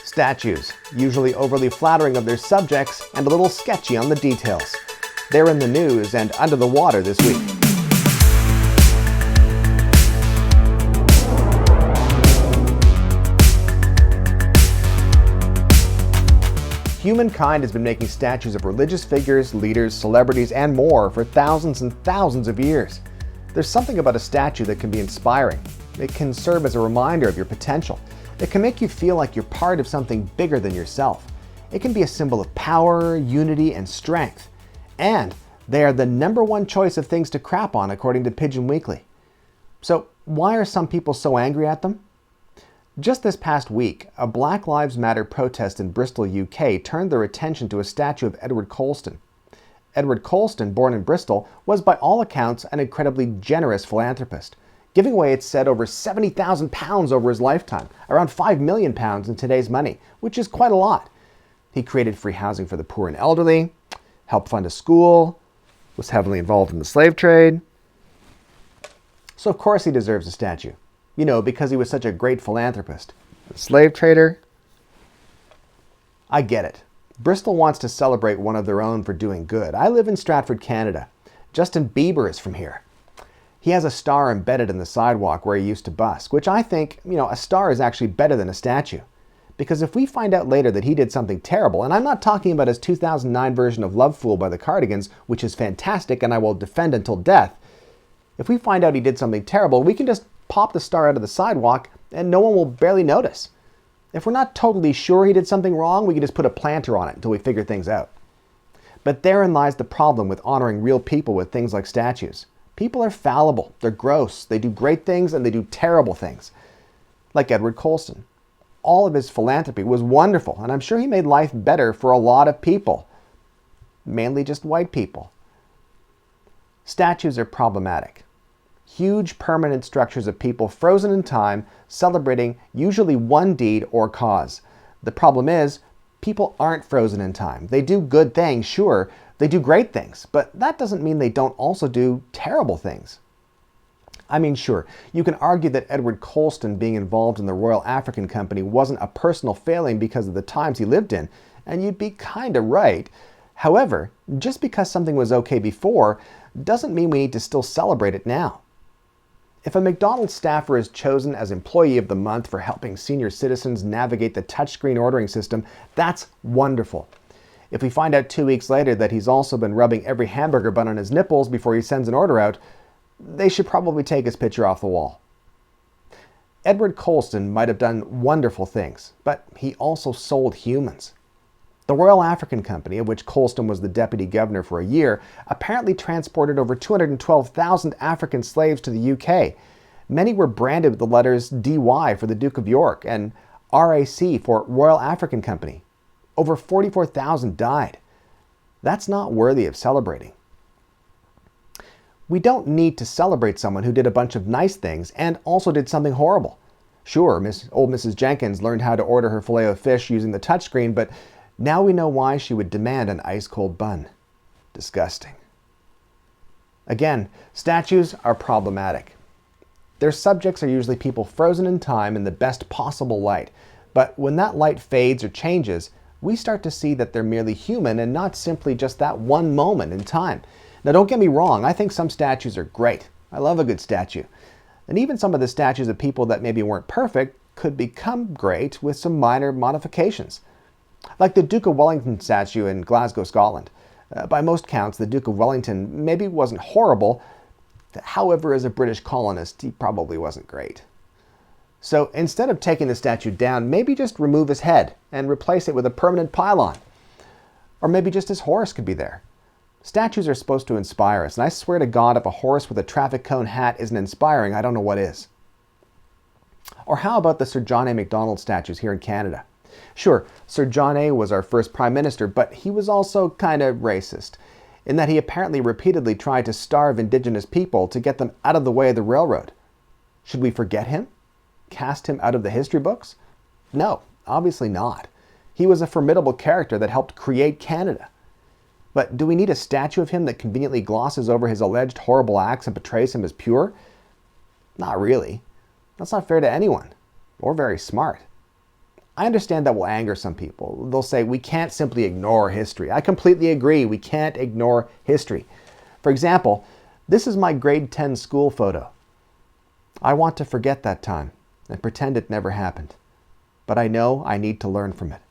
Statues, usually overly flattering of their subjects and a little sketchy on the details. They're in the news and under the water this week. Humankind has been making statues of religious figures, leaders, celebrities, and more for thousands and thousands of years. There's something about a statue that can be inspiring. It can serve as a reminder of your potential. It can make you feel like you're part of something bigger than yourself. It can be a symbol of power, unity, and strength. And they are the #1 choice of things to crap on, according to Pigeon Weekly. So why are some people so angry at them? Just this past week, a Black Lives Matter protest in Bristol, UK turned their attention to a statue of Edward Colston. Edward Colston, born in Bristol, was by all accounts an incredibly generous philanthropist, giving away, it's said, over £70,000 over his lifetime, around £5 million in today's money, which is quite a lot. He created free housing for the poor and elderly, helped fund a school, was heavily involved in the slave trade. So of course he deserves a statue. You know, because he was such a great philanthropist. A slave trader? I get it. Bristol wants to celebrate one of their own for doing good. I live in Stratford, Canada. Justin Bieber is from here. He has a star embedded in the sidewalk where he used to busk, which I think, a star is actually better than a statue. Because if we find out later that he did something terrible, and I'm not talking about his 2009 version of Love Fool by the Cardigans, which is fantastic and I will defend until death, if we find out he did something terrible, we can just pop the star out of the sidewalk and no one will barely notice. If we're not totally sure he did something wrong, we can just put a planter on it until we figure things out. But therein lies the problem with honoring real people with things like statues. People are fallible, they're gross, they do great things and they do terrible things. Like Edward Colston. All of his philanthropy was wonderful, and I'm sure he made life better for a lot of people. Mainly just white people. Statues are problematic. Huge permanent structures of people frozen in time, celebrating usually one deed or cause. The problem is, people aren't frozen in time. They do good things, sure, they do great things, but that doesn't mean they don't also do terrible things. I mean, sure, you can argue that Edward Colston being involved in the Royal African Company wasn't a personal failing because of the times he lived in, and you'd be kinda right. However, just because something was okay before, doesn't mean we need to still celebrate it now. If a McDonald's staffer is chosen as Employee of the Month for helping senior citizens navigate the touchscreen ordering system, that's wonderful. If we find out 2 weeks later that he's also been rubbing every hamburger bun on his nipples before he sends an order out, they should probably take his picture off the wall. Edward Colston might have done wonderful things, but he also sold humans. The Royal African Company, of which Colston was the deputy governor for a year, apparently transported over 212,000 African slaves to the UK. Many were branded with the letters DY for the Duke of York and RAC for Royal African Company. Over 44,000 died. That's not worthy of celebrating. We don't need to celebrate someone who did a bunch of nice things and also did something horrible. Sure, old Mrs. Jenkins learned how to order her filet of fish using the touchscreen, but now we know why she would demand an ice-cold bun. Disgusting. Again, statues are problematic. Their subjects are usually people frozen in time in the best possible light. But when that light fades or changes, we start to see that they're merely human and not simply just that one moment in time. Now don't get me wrong, I think some statues are great. I love a good statue. And even some of the statues of people that maybe weren't perfect could become great with some minor modifications. Like the Duke of Wellington statue in Glasgow, Scotland. By most counts, the Duke of Wellington maybe wasn't horrible. However, as a British colonist, he probably wasn't great. So instead of taking the statue down, maybe just remove his head and replace it with a permanent pylon. Or maybe just his horse could be there. Statues are supposed to inspire us, and I swear to God, if a horse with a traffic cone hat isn't inspiring, I don't know what is. Or how about the Sir John A. Macdonald statues here in Canada? Sure, Sir John A. was our first Prime Minister, but he was also kind of racist, in that he apparently repeatedly tried to starve Indigenous people to get them out of the way of the railroad. Should we forget him? Cast him out of the history books? No, obviously not. He was a formidable character that helped create Canada. But do we need a statue of him that conveniently glosses over his alleged horrible acts and portrays him as pure? Not really. That's not fair to anyone, or very smart. I understand that will anger some people. They'll say, we can't simply ignore history. I completely agree, we can't ignore history. For example, this is my grade 10 school photo. I want to forget that time and pretend it never happened. But I know I need to learn from it.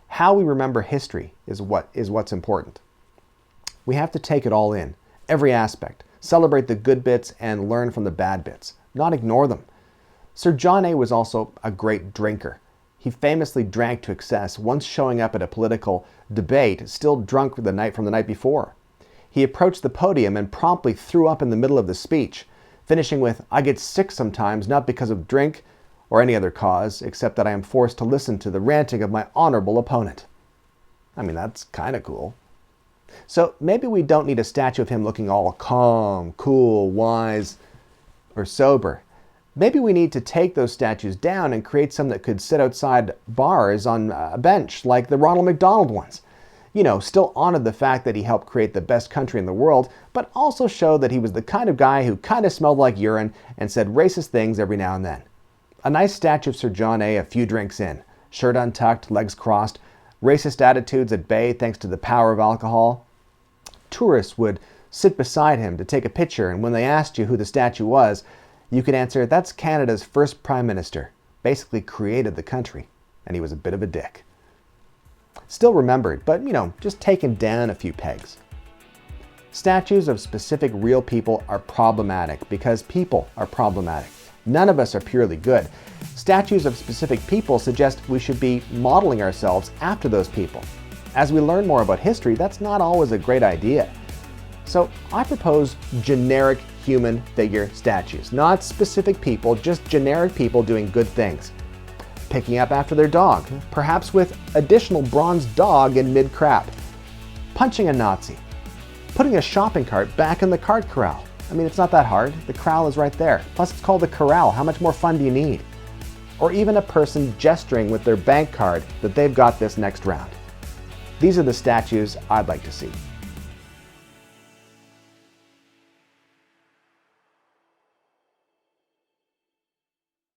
How we remember history is what's important. We have to take it all in, every aspect, celebrate the good bits and learn from the bad bits, not ignore them. Sir John A. was also a great drinker. He famously drank to excess, once showing up at a political debate still drunk from the night before. He approached the podium and promptly threw up in the middle of the speech, finishing with, "I get sick sometimes, not because of drink or any other cause, except that I am forced to listen to the ranting of my honorable opponent." I mean, that's kind of cool. So maybe we don't need a statue of him looking all calm, cool, wise, or sober. Maybe we need to take those statues down and create some that could sit outside bars on a bench like the Ronald McDonald ones. You know, still honored the fact that he helped create the best country in the world, but also showed that he was the kind of guy who kind of smelled like urine and said racist things every now and then. A nice statue of Sir John A. few drinks in, shirt untucked, legs crossed, racist attitudes at bay thanks to the power of alcohol. Tourists would sit beside him to take a picture, and when they asked you who the statue was, you could answer, that's Canada's first Prime Minister, basically created the country, and he was a bit of a dick. Still remembered, but just taken down a few pegs. Statues of specific real people are problematic because people are problematic. None of us are purely good. Statues of specific people suggest we should be modeling ourselves after those people. As we learn more about history, that's not always a great idea. So I propose generic human figure statues, not specific people, just generic people doing good things. Picking up after their dog, perhaps with additional bronze dog in mid-crap. Punching a Nazi. Putting a shopping cart back in the cart corral. I mean, it's not that hard. The corral is right there. Plus, it's called the corral. How much more fun do you need? Or even a person gesturing with their bank card that they've got this next round. These are the statues I'd like to see.